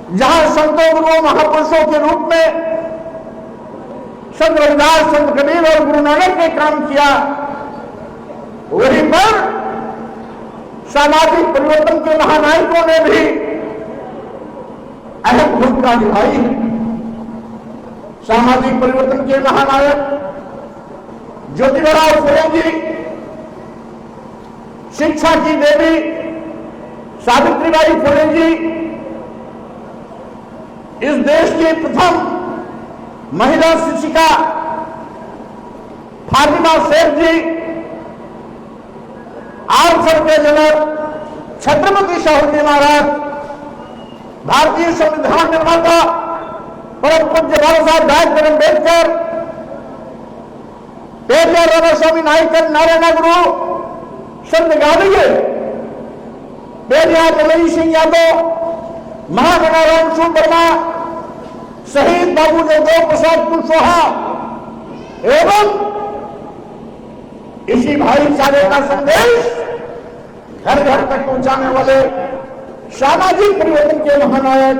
जहां संतों गुरुओं महापुरुषों के रूप में संत रविदास, संत कबीर और गुरु नानक ने काम किया, वहीं पर सामाजिक परिवर्तन के महानायकों ने भी अहम भूमिका निभाई है। सामाजिक परिवर्तन के महानायक ज्योतिबा फुले जी, शिक्षा की देवी सावित्रीबाई फुले जी, इस देश की प्रथम महिला शिक्षिका फातिमा शेख जी, आर्यसर के जनक छत्रपति शाहू जी महाराज, भारतीय संविधान निर्माता परम पूज्य बाबा साहब डॉक्टर अम्बेडकर, पेरियार रामास्वामी नायकर, नारायण गुरु संत गाडगे, पेरियार मलई सिंह यादव, महामना राम वर्मा, शहीद बाबू जगदेव प्रसाद कुशवाहा एवं इसी भाईचारे का संदेश घर घर तक पहुंचाने वाले सामाजिक परिवर्तन के महानायक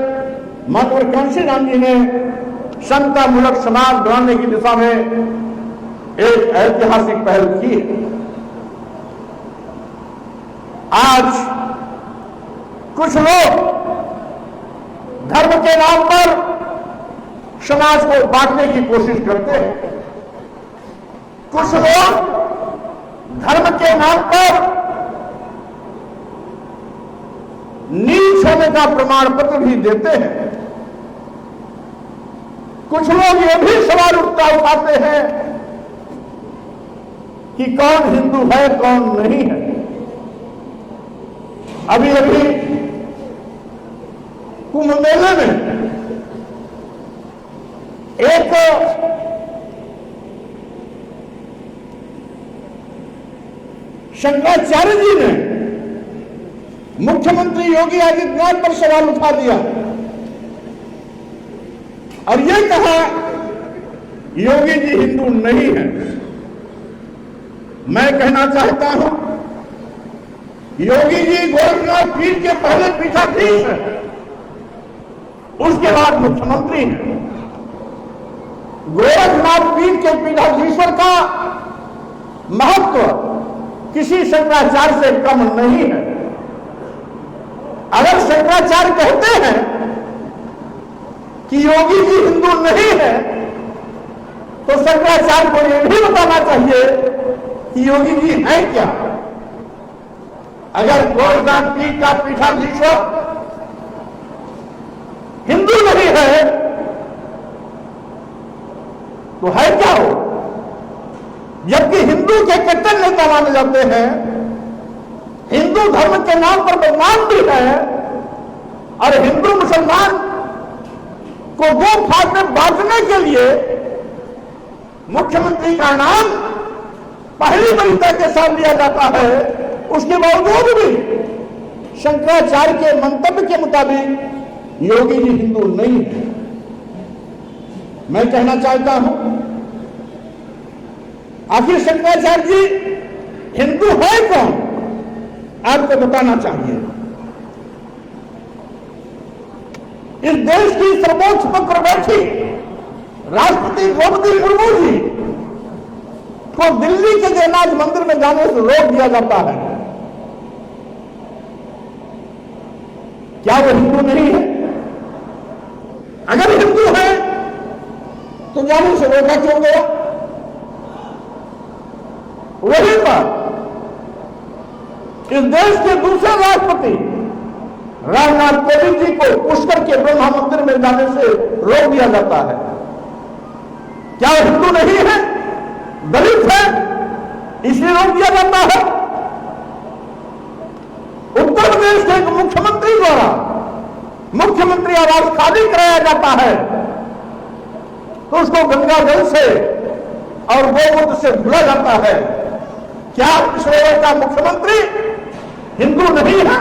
महात्मा कांशी राम जी ने समतामूलक समाज बनाने की दिशा में एक ऐतिहासिक पहल की। आज कुछ लोग धर्म के नाम पर समाज को बांटने की कोशिश करते हैं। कुछ लोग धर्म के नाम पर नीच होने का प्रमाण पत्र भी देते हैं। कुछ लोग ये भी सवाल उठाते हैं कि कौन हिंदू है कौन नहीं है। अभी अभी कुंभ मेले में एक शंकराचार्य जी ने मुख्यमंत्री योगी आदित्यनाथ पर सवाल उठा दिया और ये कहा योगी जी हिंदू नहीं है। मैं कहना चाहता हूं योगी जी गोरखनाथ पीठ के पहले पीठाधीश है, उसके बाद मुख्यमंत्री है। गोरखनाथ पीठ के पीठाधीश्वर का महत्व किसी शंकराचार्य से कम नहीं है। अगर शंकराचार्य कहते हैं कि योगी जी हिंदू नहीं है तो शंकराचार्य को यह भी बताना चाहिए कि योगी जी हैं क्या। अगर गोरखनाथ पीठ का पीठाधीश्वर हिंदू नहीं है तो है क्या हो। जबकि हिंदू के कट्टर नेता माने जाते हैं, हिंदू धर्म के नाम पर बदनाम भी है और हिंदू मुसलमान को दो भाग में बांटने के लिए मुख्यमंत्री का नाम पहली वरीयता के साथ लिया जाता है। उसके बावजूद भी शंकराचार्य के मंतव्य के मुताबिक योगी जी हिंदू नहीं है। मैं कहना चाहता हूं आखिर शंकराचार्य जी हिंदू है कौन, आपको बताना चाहिए। इस देश की सर्वोच्च पद पर बैठी राष्ट्रपति द्रौपदी मुर्मू जी को दिल्ली के जगन्नाथ मंदिर में जाने से रोक दिया जाता है। क्या वो हिंदू नहीं है? अगर हिंदू है तो जाने से रोका क्यों गया? वहीं पर इस देश के दूसरे राष्ट्रपति रामनाथ कोविंद जी को पुष्कर के ब्रह्मा मंदिर में जाने से रोक दिया जाता है। क्या वो हिंदू नहीं है, दलित है, इसलिए रोक दिया जाता है? उत्तर प्रदेश के एक मुख्यमंत्री द्वारा मुख्यमंत्री आवास खाली कराया जाता है तो उसको गंगा जल से और गोमूत्र से धुला जाता है। क्या पिछड़े का मुख्यमंत्री हिंदू नहीं है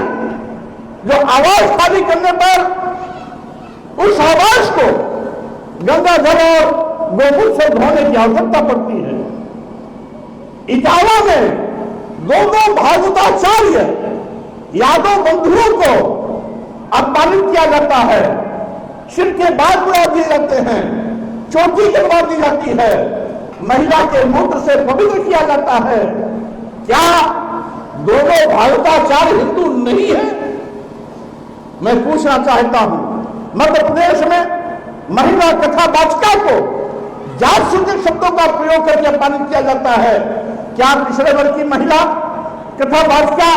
जो आवास खाली करने पर उस आवास को गंगा जल और गोमूत्र से धोने की आवश्यकता पड़ती है? इटावा में दो भागवताचार्य यादव बंधुओं को अपमानित किया जाता है सिर के बाल उड़ा दिए जाते हैं, चोटी करवा दी जाती है, महिला के मूत्र से पवित्र किया जाता है। क्या दोनों भारताचार्य हिंदू नहीं है? मैं पूछना चाहता हूं। मध्य प्रदेश में महिला कथावाचिका को जात सूचक शब्दों का प्रयोग करके अपमानित किया जाता है। क्या पिछड़े वर्ग की महिला कथावाचिका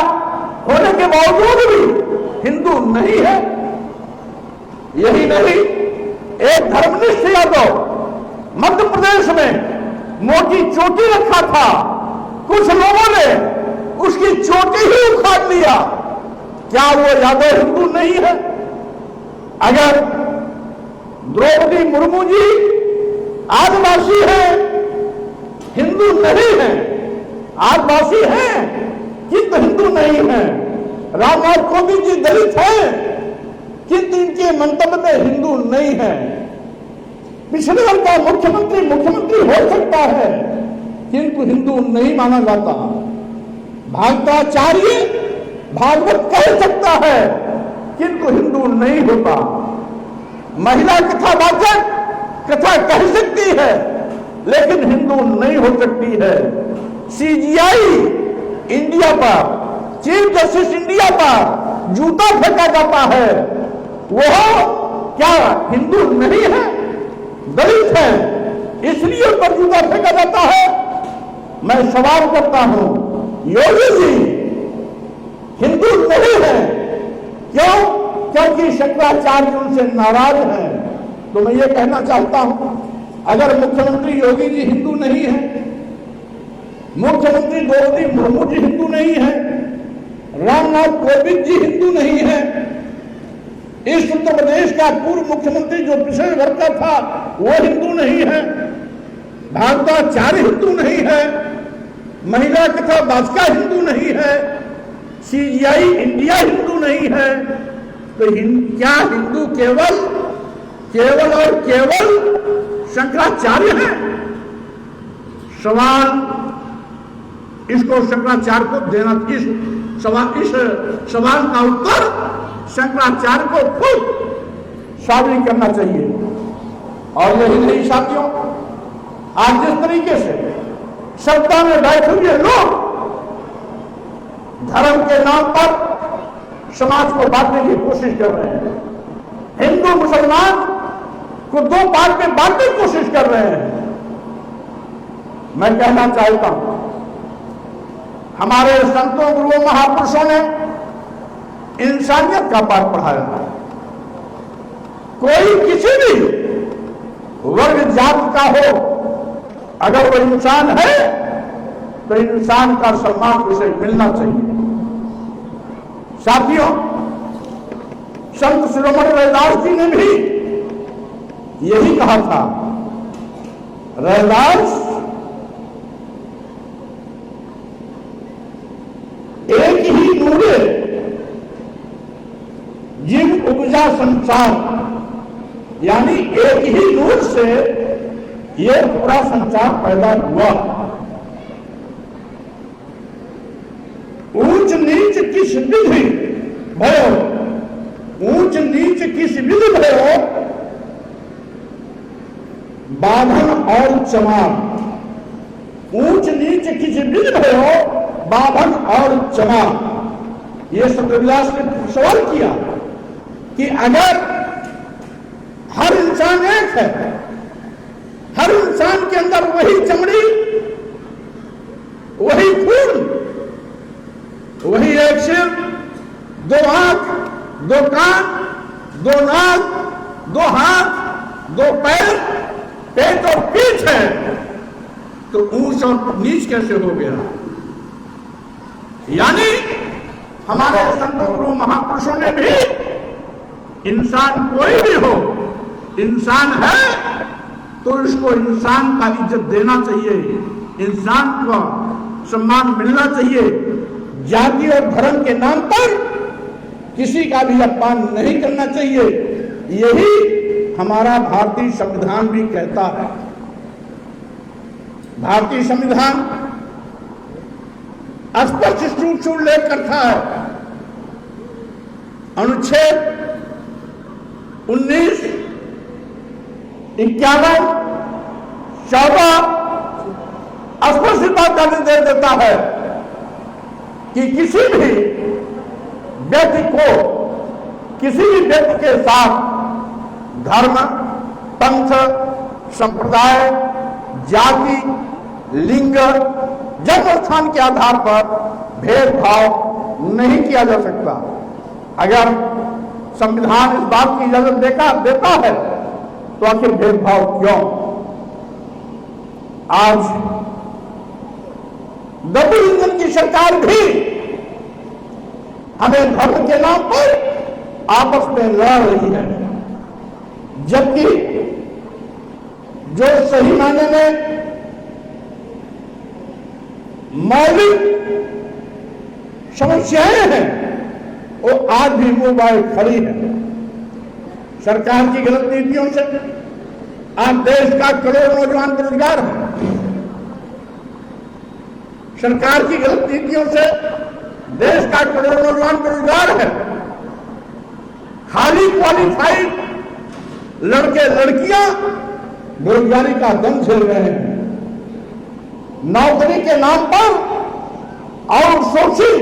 होने के बावजूद भी हिंदू नहीं है? यही नहीं, एक धर्मनिष्ठ यादव मध्य प्रदेश में मोटी चोटी रखा था, कुछ लोगों ने उसकी चोटी ही उखाड़ लिया। क्या वो यादव हिंदू नहीं है? अगर द्रौपदी मुर्मू जी आदिवासी हैं, हिंदू नहीं है, आदिवासी हैं किंतु हिंदू नहीं है। रामनाथ कोविंद जी दलित हैं किंतु इनके मंतव्य में हिंदू नहीं है। पिछड़े वर्ग का मुख्यमंत्री हो सकता है किंतु हिंदू नहीं माना जाता। भागवताचार्य भागवत कह सकता है किंतु हिंदू नहीं होता। महिला कथावाचक कथा कह सकती है लेकिन हिंदू नहीं हो सकती है। सीजीआई इंडिया पर, चीफ जस्टिस इंडिया पर जूता फेंका जाता है, वो क्या हिंदू नहीं है? दलित है इसलिए उन पर जूता फेंका जाता है। मैं सवाल करता हूं, योगी जी हिंदू नहीं है, क्यों? क्योंकि शंकराचार्य उनसे नाराज हैं। तो मैं ये कहना चाहता हूं, अगर मुख्यमंत्री योगी जी हिंदू नहीं है, मुख्यमंत्री द्रौपदी मुर्मू जी हिंदू नहीं है, रामनाथ कोविंद जी हिंदू नहीं है, इस उत्तर प्रदेश का पूर्व मुख्यमंत्री जो पिछड़े वर्ग का था वो हिंदू नहीं है, भागवताचार्य हिंदू नहीं है, महिला कथावाचिका हिंदू नहीं है, सीजीआई इंडिया हिंदू नहीं है, तो क्या हिंदू केवल और केवल शंकराचार्य है? सवाल इसको शंकराचार्य को देना, इस सवाल का उत्तर शंकराचार्य को खुद साबित करना चाहिए। और यही नहीं साथियों, आज जिस तरीके से सत्ता में बैठे हुए लोग धर्म के नाम पर समाज को बांटने की कोशिश कर रहे हैं, हिंदू मुसलमान को दो पार्ट में बांटने की कोशिश कर रहे हैं। मैं कहना चाहता हूं, हमारे संतों गुरुओं महापुरुषों ने इंसानियत का पाठ पढ़ाया है। कोई किसी भी वर्ग जात का हो, अगर वो इंसान है तो इंसान का सम्मान उसे मिलना चाहिए। साथियों, संत शिरोमणि रैदास जी ने भी यही कहा था। रैदास एक ही नूरे जिन उपजा संसार, यानी एक ही नूर से यह पूरा संसार पैदा हुआ। ऊंच नीच किस विधि भयो, ऊंच नीच किस विधि भयो, बाभन और चमार। ऊंच नीच किस विधि भयो, बाभन और चमार। ये सत्यव्यास ने सवाल किया कि अगर हर इंसान एक है, हर इंसान के अंदर वही चमड़ी, वही खून, वही एक सिर, दो आंख, दो कान, दो नाक, दो हाथ, दो पैर, पेट और पीठ है, तो ऊंच और नीच कैसे हो गया? यानी हमारे संतों गुरु महापुरुषों ने भी इंसान कोई भी हो, इंसान है तो इसको इंसान का इज्जत देना चाहिए, इंसान को सम्मान मिलना चाहिए। जाति और धर्म के नाम पर किसी का भी अपमान नहीं करना चाहिए। यही हमारा भारतीय संविधान भी कहता है। भारतीय संविधान स्पष्ट रूप से उल्लेख करता है, अनुच्छेद 19 51, 14 स्पष्टता का निर्देश देता है कि किसी भी व्यक्ति को, किसी भी व्यक्ति के साथ धर्म, पंथ, संप्रदाय, जाति, लिंग, जन्म स्थान के आधार पर भेदभाव नहीं किया जा सकता। अगर संविधान इस बात की इजाजत देता है तो आखिर भेदभाव क्यों? आज डबल इंजन की सरकार भी हमें धर्म के नाम पर आपस में लड़ रही है, जबकि जो सही मायने में मौलिक समस्याएं हैं वो आज भी मुंह खड़ी है। सरकार की गलत नीतियों से आज देश का करोड़ नौजवान बेरोजगार है। सरकार की गलत नीतियों से देश का करोड़ नौजवान बेरोजगार है। खाली क्वालिफाइड लड़के लड़कियां बेरोजगारी का दम झेल रहे हैं। नौकरी के नाम पर आउटसोर्सिंग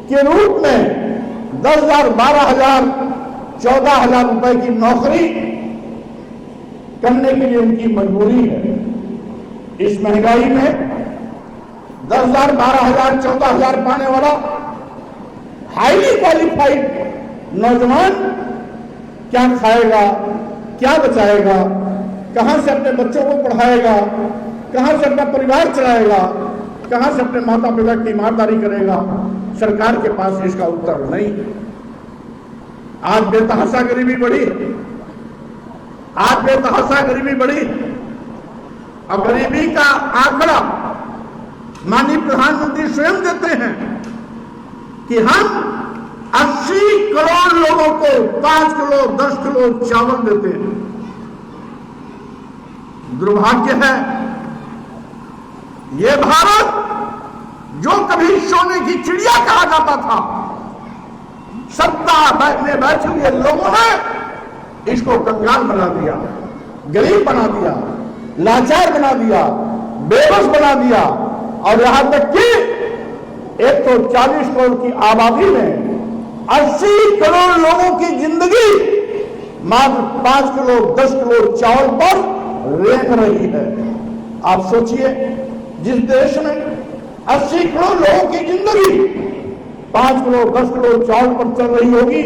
के रूप में 10,000, 12,000, 14,000 रुपए की नौकरी करने के लिए उनकी मजबूरी है। इस महंगाई में 10,000, 12,000, 14,000 पाने वाला हाईली क्वालिफाइड नौजवान क्या खाएगा, क्या बचाएगा, कहां से अपने बच्चों को पढ़ाएगा, कहां से अपना परिवार चलाएगा, कहां से अपने माता पिता की ईमानदारी करेगा? सरकार के पास इसका उत्तर नहीं। आज बेतहाशा गरीबी बढ़ी, आज बेतहाशा गरीबी बढ़ी। अब गरीबी का आंकड़ा माननीय प्रधानमंत्री स्वयं देते हैं कि हम 80 करोड़ लोगों को 5 किलो 10 किलो चावल देते हैं। दुर्भाग्य है, ये भारत जो कभी सोने की चिड़िया कहा जाता था, सत्ता में बैठे हुए लोगों ने इसको कंगाल बना दिया, गरीब बना दिया, लाचार बना दिया, बेबस बना दिया। और यहां तक कि 140 करोड़ की आबादी में 80 करोड़ लोगों की जिंदगी मात्र 5 किलो 10 किलो चावल पर रेंग रही है। आप सोचिए, जिस देश में 80 करोड़ लोगों की जिंदगी 5 किलो 10 किलो चावल पर चल रही होगी,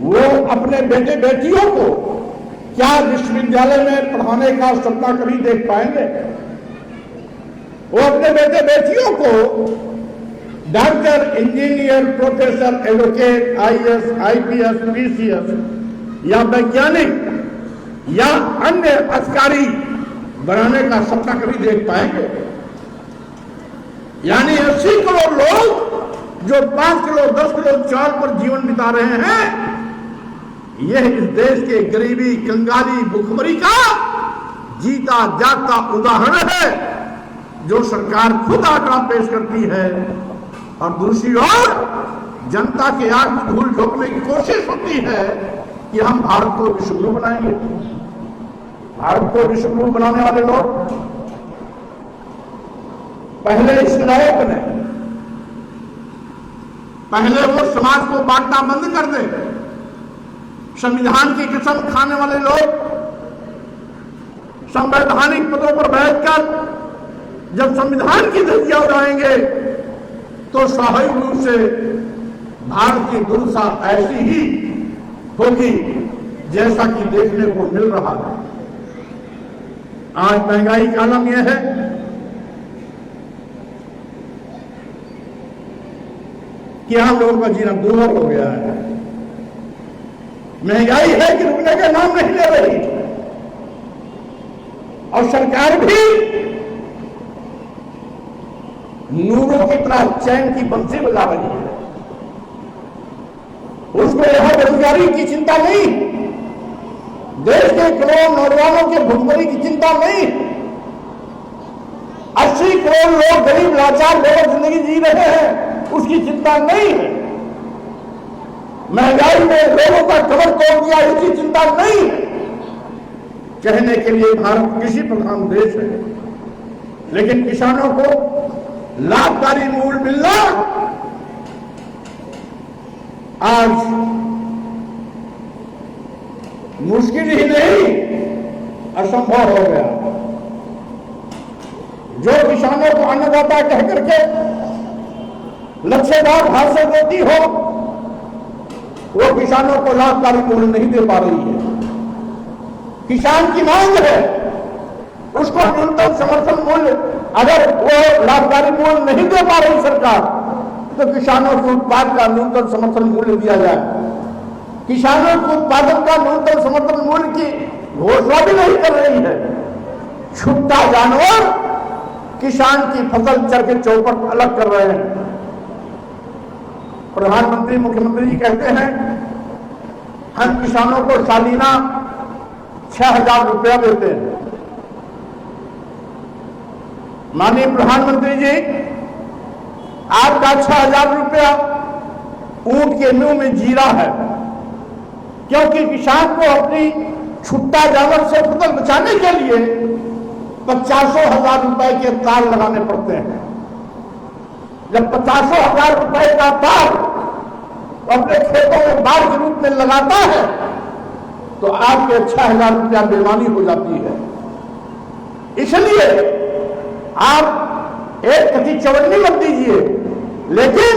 वो अपने बेटे बेटियों को क्या विश्वविद्यालय में पढ़ाने का सपना कभी देख पाएंगे? वो अपने बेटे बेटियों को doctor, engineer, professor, advocate, IAS, IPS, PCS या वैज्ञानिक या अन्य अधिकारी बनाने का सपना कभी देख पाएंगे? यानी 80 करोड़ लोग जो 5 किलो 10 किलो चावल पर जीवन बिता रहे हैं, यह इस देश के गरीबी, कंगाली, भुखमरी का जीता जागता उदाहरण है, जो सरकार खुद आंकड़ा पेश करती है। और दूसरी ओर जनता के आंख में धूल झोंकने की कोशिश होती है कि हम भारत को विश्वगुरु बनाएंगे। भारत को विश्वगुरु बनाने वाले लोग पहले इस नायक ने पहले वो समाज को बांटना बंद कर दे। संविधान की कसम खाने वाले लोग संवैधानिक पदों पर बैठकर जब संविधान की धज्जियां उड़ाएंगे तो स्वाभाविक रूप से भारत की दुर्दशा ऐसी ही होगी जैसा कि देखने को मिल रहा है। आज महंगाई का आलम यह है कि हम लोगों का जीना दूभर हो गया है। महंगाई है कि रुकने का नाम नहीं ले रही, और सरकार भी नूरों की तरह चैन की बंसी बजा रही है। उसको यहां बेरोजगारी की चिंता नहीं, देश के करोड़ नौजवानों के भुखमरी की चिंता नहीं, 80 करोड़ लोग गरीब लाचार बेघर जिंदगी जी रहे हैं उसकी चिंता नहीं है। महंगाई में लोगों का कमर तोड़ दिया इसकी चिंता नहीं है। कहने के लिए भारत कृषि प्रधान देश है, लेकिन किसानों को लाभकारी मूल्य मिलना आज मुश्किल ही नहीं, असंभव हो गया। जो किसानों को अन्नदाता कह करके लक्ष्यदार भाषण देती हो, वो किसानों को लाभकारी मूल्य नहीं दे पा रही है। किसान की मांग है, उसको न्यूनतम समर्थन मूल्य, अगर वो लाभकारी मूल्य नहीं दे पा रही सरकार, तो किसानों के उत्पाद का न्यूनतम समर्थन मूल्य दिया जाए। किसानों के उत्पादन का न्यूनतम समर्थन मूल्य की घोषणा भी नहीं कर रही है। छुट्टा जानवर किसान की फसल चर के चौपट अलग कर रहे हैं। प्रधानमंत्री मुख्यमंत्री जी कहते हैं हम किसानों को सालाना 6,000 रुपया देते हैं। माननीय प्रधानमंत्री जी, आपका 6,000 रुपया ऊंट के मुंह में जीरा है, क्योंकि किसान को अपनी छुट्टा जानवर से फसल बचाने के लिए 50,000 रुपए के तार लगाने पड़ते हैं। जब 50,000 रुपए का तार अपने खेतों में बाढ़ के रूप में लगाता है, तो आपके 6,000 रुपया बेईमानी हो जाती है। इसलिए आप एक कथी चवन्नी मत दीजिए, लेकिन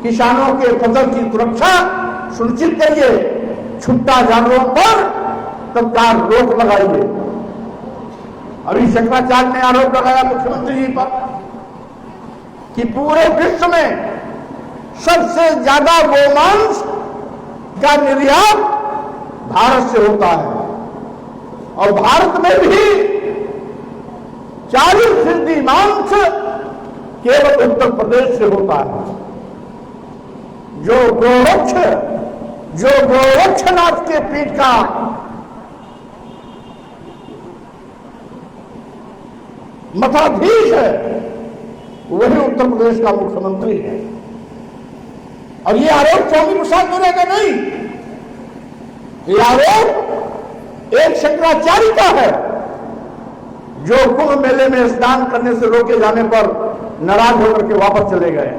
किसानों के फसल की सुरक्षा सुनिश्चित करिए। छुट्टा जानवरों पर तत्काल रोक लगाइए। अभी शंकराचार्य ने आरोप लगाया मुख्यमंत्री जी पर कि पूरे विश्व में सबसे ज्यादा गोमांस का निर्यात भारत से होता है, और भारत में भी 40% मांस केवल उत्तर प्रदेश से होता है। जो गोरक्षनाथ के पीठ का मठाधीश है, वही उत्तर प्रदेश का मुख्यमंत्री है। और ये आरोप स्वामी प्रसाद गोरे का नहीं, ये आरोप एक शंकराचार्य का है, जो कुंभ मेले में स्नान करने से रोके जाने पर नाराज होकर के वापस चले गए।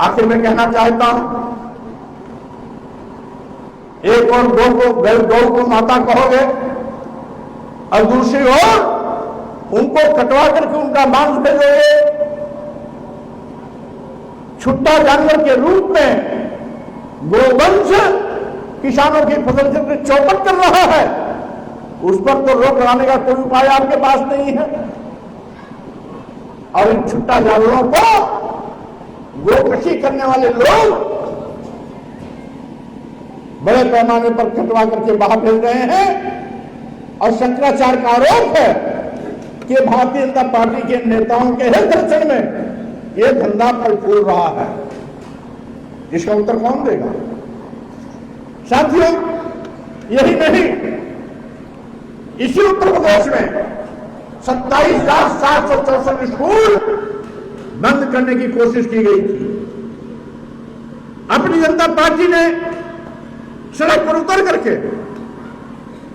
आखिर में कहना चाहता हूं, एक और गौ को माता कहोगे और दूसरी ओर उनको कटवा करके उनका मांस भेजोगे। छुट्टा जानवर के रूप में गोवंश किसानों की फसल से चौपट कर रहा है, उस पर तो रोक लगाने का कोई उपाय आपके पास नहीं है। और इन छुट्टा जानवरों को गोकृषि करने वाले लोग बड़े पैमाने पर कटवा करके बाहर भेज रहे हैं। और शंकराचार्य का आरोप है कि भारतीय जनता पार्टी के नेताओं के हित रक्षण में यह धंधा फल फूल रहा है। इसका उत्तर कौन देगा? साथियों, यही नहीं, इसी उत्तर प्रदेश में 27,764 स्कूल बंद करने की कोशिश की गई थी। अपनी जनता पार्टी ने सड़क पर उतर करके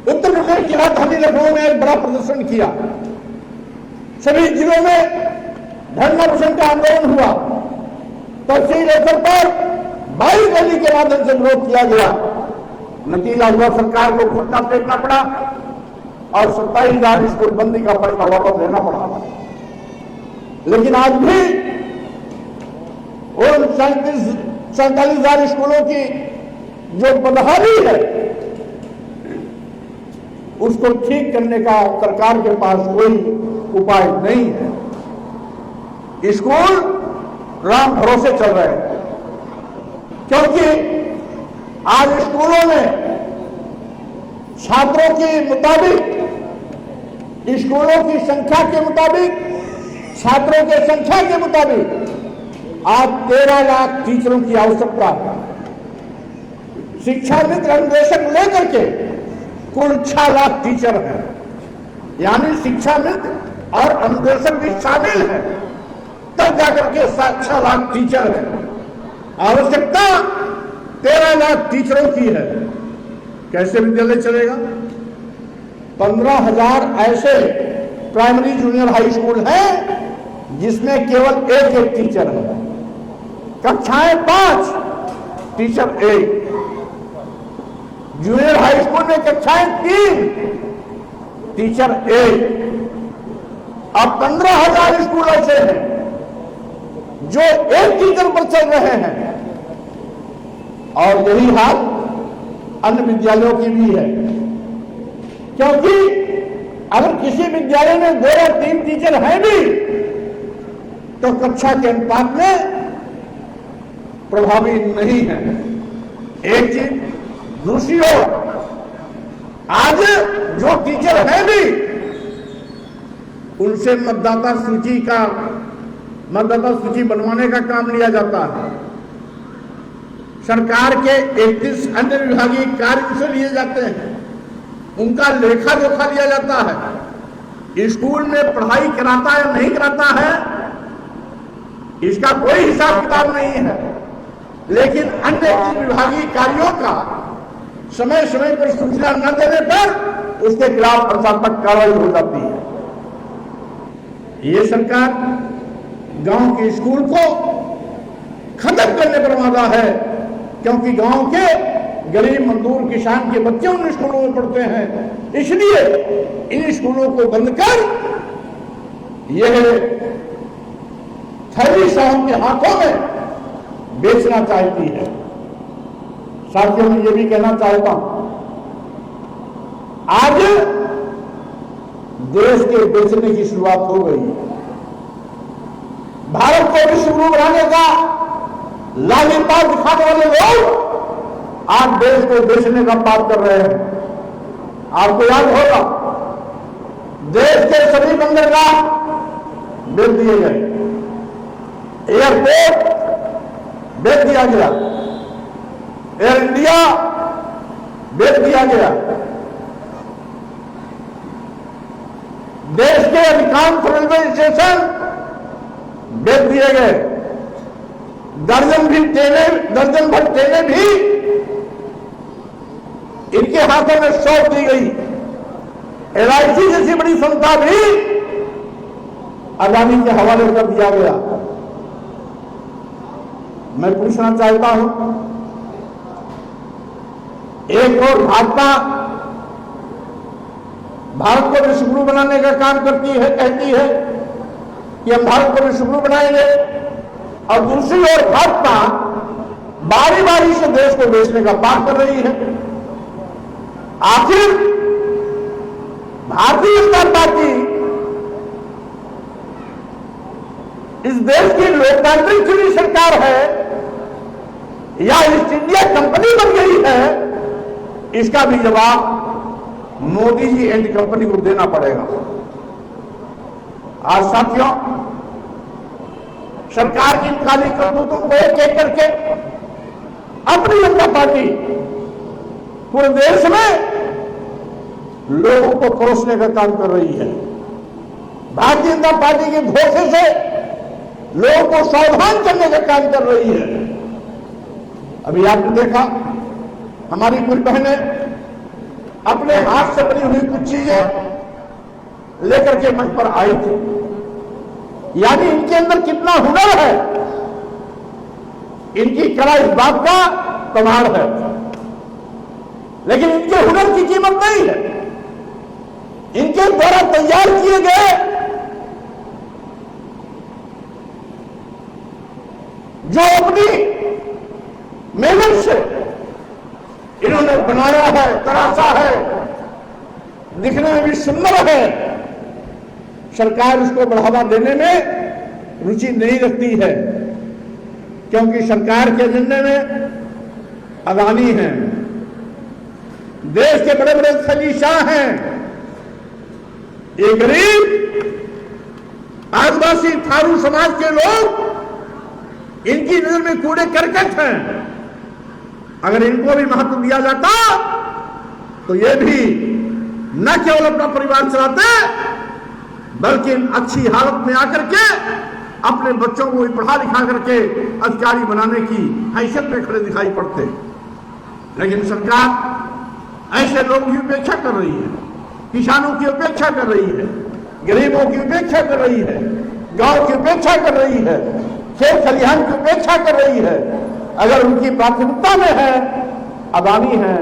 उत्तर प्रदेश की राजधानी लखनऊ में एक बड़ा प्रदर्शन किया। सभी जिलों में धरना प्रदर्शन का आंदोलन हुआ। तहसील स्तर पर बाइक रैली के माध्यम से विरोध किया गया। नतीजा हुआ, सरकार को घुटना फेंकना पड़ा और 27,000 स्कूल बंदी का फैसला वापस लेना पड़ा। लेकिन आज भी उन 47,000 स्कूलों की जो बदहाली है, उसको ठीक करने का सरकार के पास कोई उपाय नहीं है। स्कूल राम भरोसे चल रहे हैं, क्योंकि आज स्कूलों में छात्रों के मुताबिक, स्कूलों की संख्या के मुताबिक, छात्रों की संख्या के मुताबिक आज 13 लाख टीचरों की आवश्यकता है। शिक्षा मित्र अन्वेषक लेकर के कुल 6 लाख टीचर हैं, यानी शिक्षा मित्र और अन्वेषक भी शामिल है, तब जाकर के 6 लाख टीचर है। आवश्यकता 13 लाख टीचरों की है, कैसे विद्यालय चलेगा? 15,000 ऐसे प्राइमरी जूनियर हाई स्कूल हैं जिसमें केवल एक टीचर है। कक्षाएं 5, टीचर 1। जूनियर हाई स्कूल में कक्षाएं 3, टीचर 1। अब 15,000 स्कूल ऐसे हैं जो एक टीचर पर चल रहे हैं, और यही हाल अन्य विद्यालयों की भी है। क्योंकि अगर किसी विद्यालय में 2 या 3 टीचर हैं भी तो कक्षा के अनुपात में प्रभावी नहीं है। एक चीज। दूसरी ओर आज जो टीचर हैं भी उनसे मतदाता सूची बनवाने का काम लिया जाता है। सरकार के 31 अन्य विभागीय कार्य से लिए जाते हैं, उनका लेखा जोखा लिया जाता है। स्कूल में पढ़ाई कराता या नहीं कराता है इसका कोई हिसाब किताब नहीं है, लेकिन अन्य विभागीय कार्यों का समय समय पर सूचना न देने पर उसके खिलाफ अनुशासनात्मक कार्रवाई हो जाती है। ये सरकार गांव के स्कूल को खत्म करने पर वादा है, क्योंकि गांव के गरीब मजदूर किसान के बच्चे उन स्कूलों में पढ़ते हैं। इसलिए इन स्कूलों को बंद कर यह थैली साहब के हाथों में बेचना चाहती है। साथियों, मैं ये भी कहना चाहता हूं, आज देश के बेचने की शुरुआत हो गई है। भारत को विश्व गुरु बनाने का लालीपात दिखाने वाले लोग आज देश को बेचने का पाप कर रहे हैं। आपको याद होगा, देश के सभी बंदरगाह बेच दिए गए, एयरपोर्ट बेच दिया गया, एयर इंडिया बेच दिया गया। देश के अधिकांश रेलवे स्टेशन बेच दिए गए। दर्जन भर ट्रेनें भी इनके हाथों में सौंप दी गई। LIC जैसी बड़ी संस्था भी अदानी के हवाले कर दिया गया। मैं पूछना चाहता हूं, एक और भाजपा भारत को विश्व गुरु बनाने का काम करती है, कहती है कि हम भारत को विश्व गुरु बनाएंगे, और दूसरी ओर भाजपा बारी बारी से देश को बेचने का पाप कर रही है। आखिर भारतीय जनता पार्टी इस देश की लोकतांत्रिक चुनी सरकार है या ईस्ट इंडिया कंपनी बन गई है, इसका भी जवाब मोदी जी एंड कंपनी को देना पड़ेगा। आज साथियों, सरकार की काली करतूतों को एक एक करके अपनी जनता पार्टी पूरे देश में लोगों को परोसने का काम कर रही है। भारतीय जनता पार्टी के धोखे से लोगों को सावधान करने का काम कर रही है। अभी आपने देखा, हमारी कुछ बहनें अपने हाथ से बनी हुई कुछ चीजें लेकर के मंच पर आई थी। यानी इनके अंदर कितना हुनर है, इनकी कला इस बात का प्रमाण है। लेकिन इनके हुनर की कीमत नहीं है। इनके द्वारा तैयार किए गए जो अपनी मेहनत से इन्होंने बनाया है, तराशा है, दिखने में भी सुंदर है, सरकार उसको बढ़ावा देने में रुचि नहीं रखती है, क्योंकि सरकार के एजेंडे में अदानी हैं, देश के बड़े बड़े खलीशाह हैं, ये गरीब आदिवासी थारू समाज के लोग इनकी नजर में कूड़े करकट हैं। अगर इनको भी महत्व दिया जाता तो ये भी न केवल अपना परिवार चलाते बल्कि अच्छी हालत में आकर के अपने बच्चों को भी पढ़ा लिखा करके अधिकारी बनाने की हैसियत में खड़े दिखाई पड़ते। लेकिन सरकार ऐसे लोगों की उपेक्षा कर रही है, किसानों की उपेक्षा कर रही है, गरीबों की उपेक्षा कर रही है, गांव की उपेक्षा कर रही है, खेत खलिहान की उपेक्षा कर रही है। अगर उनकी प्राथमिकता में है अदानी है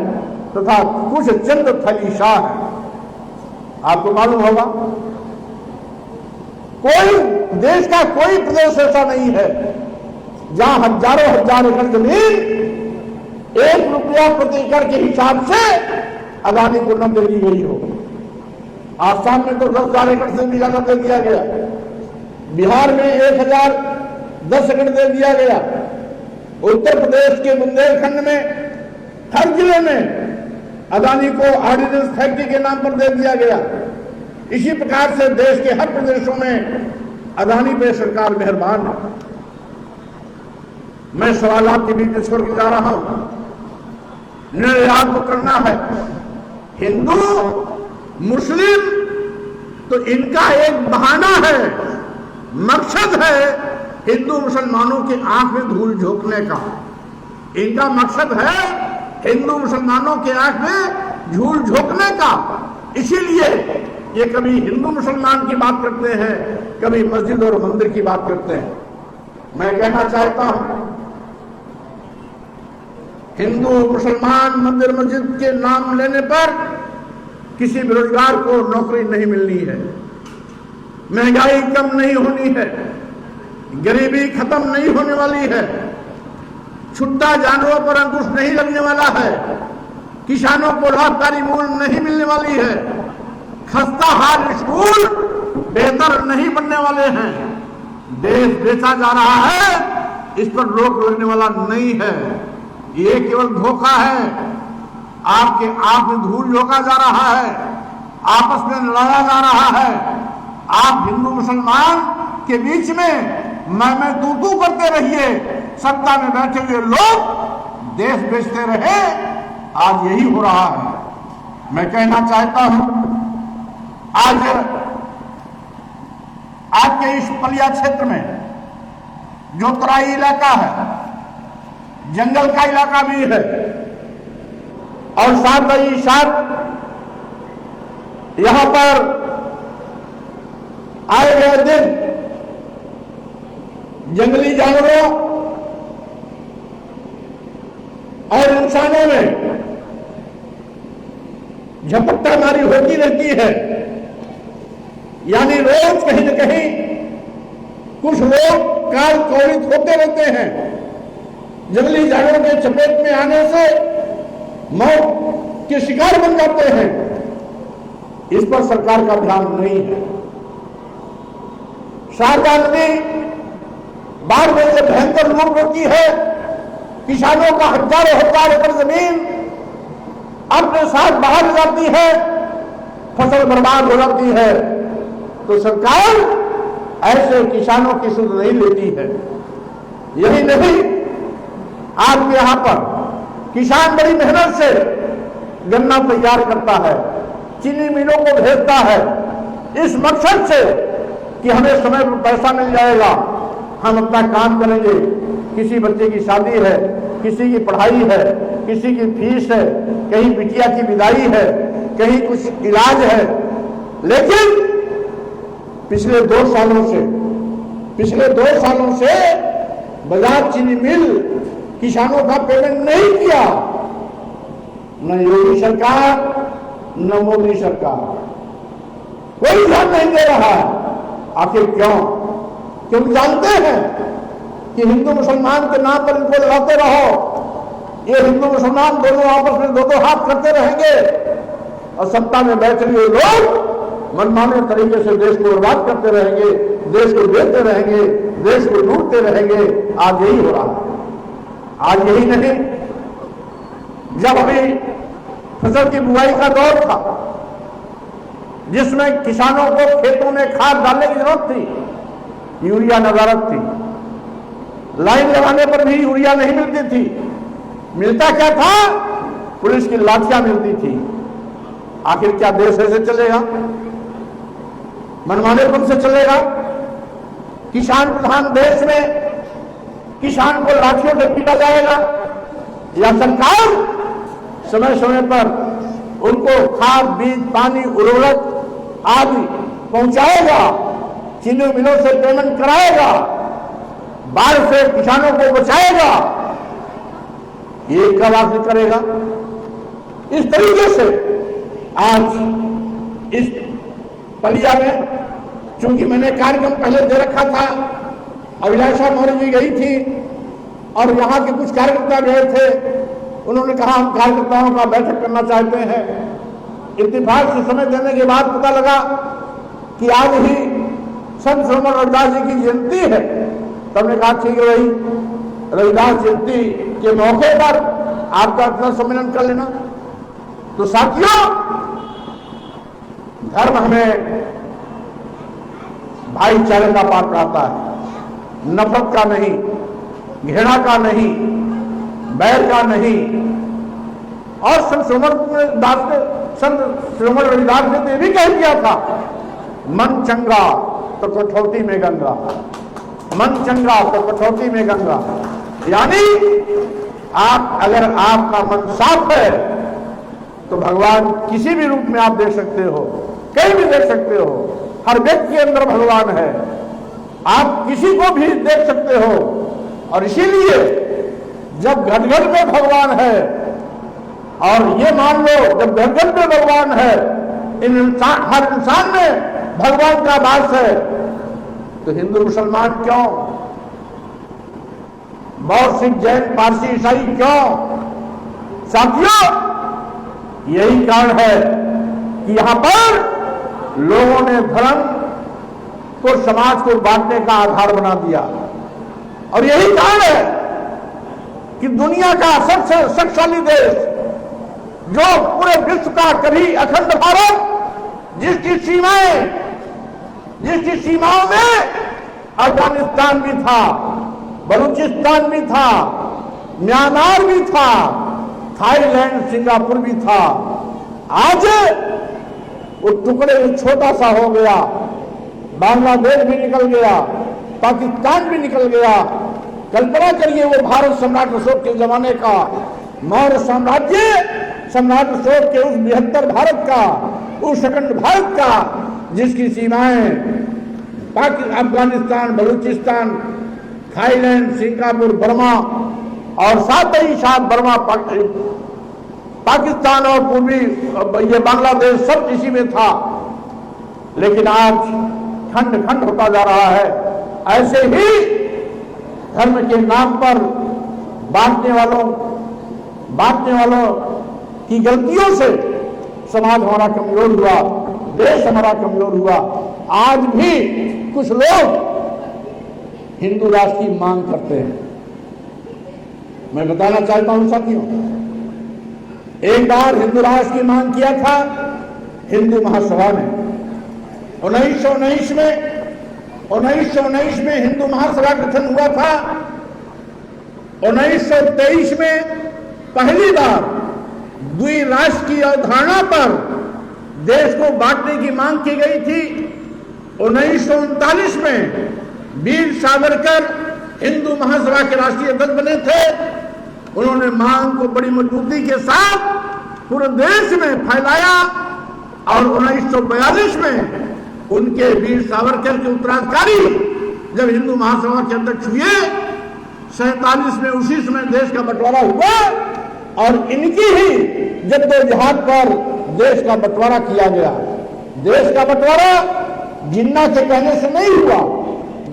तथा कुछ चंद थली शाह है। आपको मालूम होगा कोई देश का कोई प्रदेश ऐसा नहीं है जहां हजारों हजार एकड़ जमीन 1 रुपया प्रति एकड़ के हिसाब से अदानी को न दे दी गई हो। आसाम में तो 10,000 एकड़ से भी ज्यादा दे दिया गया, बिहार में 1,010 एकड़ दे दिया गया, उत्तर प्रदेश के बुंदेलखंड में हर जिले में अदानी को ऑर्डिनेंस फैक्ट्री के नाम पर दे दिया गया। इसी प्रकार से देश के हर प्रदेशों में अदानी पे सरकार मेहरबान है। मैं सवाल आपके बीच छोड़ के जा रहा हूं, निर्णय आपको करना है। हिंदू मुस्लिम तो इनका एक बहाना है, मकसद है हिंदू मुसलमानों की आंख में धूल झोंकने का। इनका मकसद है हिंदू मुसलमानों के आंख में धूल झोंकने का। इसीलिए ये कभी हिंदू मुसलमान की बात करते हैं, कभी मस्जिद और मंदिर की बात करते हैं। मैं कहना चाहता हूं हिंदू मुसलमान मंदिर मस्जिद के नाम लेने पर किसी बेरोजगार को नौकरी नहीं मिलनी है, महंगाई कम नहीं होनी है, गरीबी खत्म नहीं होने वाली है, छुट्टा जानवरों पर अंकुश नहीं लगने वाला है, किसानों को लाभकारी मूल्य नहीं मिलने वाली है, खस्ता हाल स्कूल बेहतर नहीं बनने वाले हैं, देश बेचा जा रहा है, इस पर रोक लगने वाला नहीं है। ये केवल धोखा है, आपके आप में धूल झोंका जा रहा है, आपस में लड़ाया जा रहा है। आप हिंदू मुसलमान के बीच में मैं तू करते रहिए, सत्ता में बैठे हुए लोग देश बेचते रहे। आज यही हो रहा है। मैं कहना चाहता हूं आज आपके इस पलिया क्षेत्र में जो तराई इलाका है, जंगल का इलाका भी है, और साथ ही साथ यहां पर आए गए दिन जंगली जानवरों और इंसानों में झपट्टा मारी होती रहती है। यानी रोज कहीं न कहीं कुछ लोग काल कौड़ित होते रहते हैं। जंगली जानवरों के चपेट में आने से मौत के शिकार बन जाते हैं। इस पर सरकार का ध्यान नहीं है। शारदा नदी बाढ़ में से भयंकर लूट होती है, किसानों का हजारों हजार एकड़ जमीन अपने साथ बाहर जाती है, फसल बर्बाद हो जाती है, तो सरकार ऐसे किसानों की सुध नहीं लेती है। यही नहीं, आपके यहां पर किसान बड़ी मेहनत से गन्ना तैयार करता है, चीनी मिलों को भेजता है, इस मकसद से कि हमें समय पर पैसा मिल जाएगा, हम अपना काम करेंगे। किसी बच्चे की शादी है, किसी की पढ़ाई है, किसी की फीस है, कहीं बिटिया की विदाई है, कहीं कुछ इलाज है। लेकिन पिछले 2 सालों से बजाज चीनी मिल किसानों का पेमेंट नहीं किया, न योगी सरकार न मोदी सरकार, कोई ध्यान नहीं दे रहा। आखिर क्यों? क्योंकि जानते हैं कि हिंदू मुसलमान के नाम पर इनको लड़ाते रहो, ये हिंदू मुसलमान दोनों आपस में दो हाथ करते रहेंगे और सत्ता में बैठे हुए लोग मनमाने तरीके से देश को बर्बाद करते रहेंगे, देश को बेचते रहेंगे, देश को लूटते रहेंगे। आज यही हो रहा है। आज यही नहीं, जब अभी फसल की बुआई का दौर था, जिसमें किसानों को खेतों में खाद डालने की जरूरत थी, यूरिया नदारत थी, लाइन लगाने पर भी यूरिया नहीं मिलती थी। मिलता क्या था? पुलिस की लाठियां मिलती थी। आखिर क्या देश ऐसे चलेगा? मनमानेपन से चलेगा? किसान प्रधान देश में किसान को लाठियों से पीटा जाएगा, या सरकार समय समय पर उनको खाद, बीज, पानी, उर्वरक आदि पहुंचाएगा, चीनी मिलों से पेमेंट कराएगा, बाढ़ से किसानों को बचाएगा, ये कब आखिर करेगा? इस तरीके से आज इस पलिया में, चूंकि मैंने कार्यक्रम पहले दे रखा था, अभिलाषा मौर्य जी गई थी और यहाँ के कुछ कार्यकर्ता गए थे, उन्होंने कहा हम कार्यकर्ताओं का बैठक करना चाहते हैं। इत्तेफाक से समय देने के बाद पता लगा कि आज ही संत श्रीमद रविदास जी की जयंती है। तो हमने कहा ठीक है भाई, रविदास जयंती के मौके पर आपका अपना सम्मेलन कर लेना। तो साथियों, धर्म हमें भाईचारे का पाठ पढ़ाता है, नफरत का नहीं, घृणा का नहीं, बैर का नहीं। और संत श्रीमद रविदास ने ये भी कह दिया था, मन चंगा तो कठौती में गंगा, मन चंगा तो कठौती में गंगा। यानी आप, अगर आपका मन साफ है तो भगवान किसी भी रूप में आप देख सकते हो, कहीं भी देख सकते हो। हर व्यक्ति के अंदर भगवान है, आप किसी को भी देख सकते हो। और इसीलिए जब घर घर में भगवान है, और ये मान लो जब घर घर में भगवान है, हर इंसान में भगवान का वास है, तो हिंदू मुसलमान क्यों, बौद्ध, सिख, जैन, पारसी, ईसाई क्यों? साथियों, यही कारण है कि यहां पर लोगों ने धर्म को समाज को बांटने का आधार बना दिया। और यही कारण है कि दुनिया का सबसे शक्तिशाली देश, जो पूरे विश्व का कभी अखंड भारत, जिसकी सीमाओं में अफगानिस्तान भी था, बलूचिस्तान भी था, म्यांमार भी था, थाईलैंड, सिंगापुर भी था, आज वो टुकड़े छोटा सा हो गया, बांग्लादेश भी निकल गया, पाकिस्तान भी निकल गया। कल्पना करिए वो भारत सम्राट अशोक के जमाने का, मौर्य साम्राज्य, सम्राट अशोक के उस बृहत्तर भारत का, उस अखंड भारत का, जिसकी सीमाएं Afghanistan, Balochistan, Thailand, Singapore, Burma और साथ ही साथ बर्मा, पाकिस्तान और पूर्वी ये बांग्लादेश सब इसी में था। लेकिन आज खंड खंड होता जा रहा है। ऐसे ही धर्म के नाम पर बांटने वालों की गलतियों से समाज हमारा कमजोर हुआ, देश हमारा कमजोर हुआ। आज भी कुछ लोग हिंदू राष्ट्र की मांग करते हैं। मैं बताना चाहता हूं साथियों, एक बार हिंदू राष्ट्र की मांग किया था हिंदू महासभा ने 1919 में हिंदू महासभा गठन हुआ था। 1923 में पहली बार द्विराष्ट्र की अवधारणा पर देश को बांटने की मांग की गई थी। 1939 में वीर सावरकर हिंदू महासभा के राष्ट्रीय अध्यक्ष बने थे। उन्होंने मांग को बड़ी मजबूती के साथ पूरे देश में फैलाया और 1942 में उनके वीर सावरकर के उत्तराधिकारी जब हिंदू महासभा के अध्यक्ष हुए, 47 में उसी समय देश का बंटवारा हुआ और इनकी ही जद्दोजहद पर देश का बंटवारा किया गया। देश का बंटवारा जिन्ना के कहने से नहीं हुआ,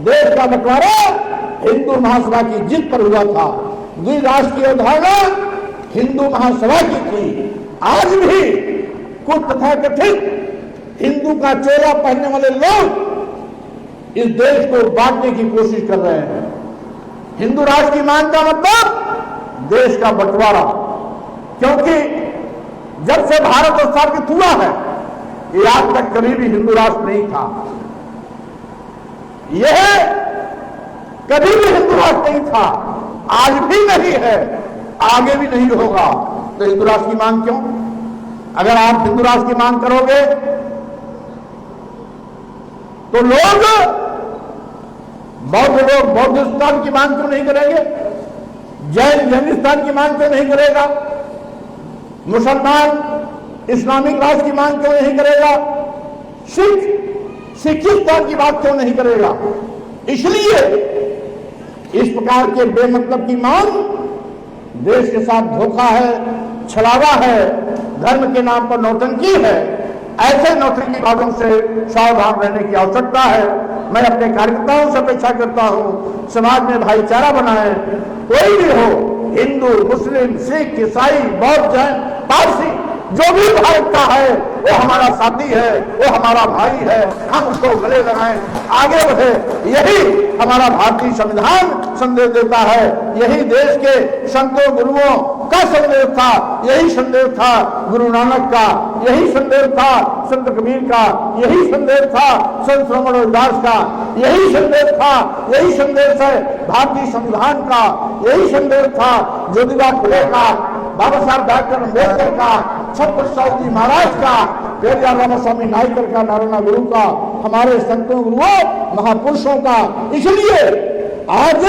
देश का बंटवारा हिंदू महासभा की जिद पर हुआ था। द्विराष्ट्र की अवधारणा हिंदू महासभा की थी। आज भी कुछ तथाकथित हिंदू का चोला पहनने वाले लोग इस देश को बांटने की कोशिश कर रहे हैं। हिंदू राष्ट्र की मांग का मतलब देश का बंटवारा, क्योंकि जब से भारत स्थापित हुआ है ये आज तक कभी भी हिंदू राष्ट्र नहीं था। यह कभी भी हिंदू राष्ट्र नहीं था, आज भी नहीं है, आगे भी नहीं होगा। तो हिंदू राष्ट्र की मांग क्यों? अगर आप हिंदू राष्ट्र की मांग करोगे तो लोग बौद्धिस्तान की मांग क्यों नहीं करेंगे? जैनिस्तान की मांग क्यों नहीं करेगा? मुसलमान इस्लामिक राष्ट्र की मांग क्यों नहीं करेगा? सिखिस्तान की बात क्यों नहीं करेगा? इसलिए इस प्रकार के बेमतलब की मांग देश के साथ धोखा है, छलावा है, धर्म के नाम पर नौटंकी है। ऐसे नौटंकी बातों से सावधान रहने की आवश्यकता है। मैं अपने कार्यकर्ताओं से अपेक्षा करता हूं, समाज में भाईचारा बनाए, कोई भी हो, हिंदू, मुस्लिम, सिख, ईसाई, बौद्ध, जैन, पारसी, जो भी भारत का है वो हमारा साथी है, वो हमारा भाई है। हम उसको गले लगाएं, आगे बढ़े। यही हमारा भारतीय संविधान संदेश देता है, यही देश के संतों गुरुओं का संदेश था, यही संदेश था गुरु नानक का, यही संदेश था संत कबीर का, यही संदेश था संत श्रवण रविदास का, यही संदेश था, यही संदेश है भारतीय संविधान का, यही संदेश था ज्योतिबा फुले का, बाबा साहब डॉक्टर अम्बेडकर का, छत्रपति शिवाजी महाराज का, पेरियार रामास्वामी नायकर का, नारायण गुरु का, हमारे संतों गुरुओं महापुरुषों का। इसलिए आज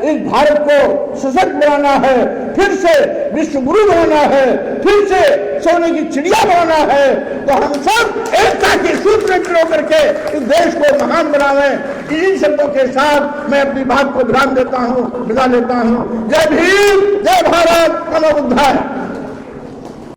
इस भारत को सशक्त बनाना है, फिर से विश्व गुरु बनाना है, फिर से सोने की चिड़िया बनाना है, तो हम सब एकता के सूत्र में खड़े करके इस देश को महान बनावें। इन शब्दों के साथ मैं अपनी बात को विराम देता हूँ, विदा लेता हूँ। जय भीम, जय भारत, नमो बुद्धाय।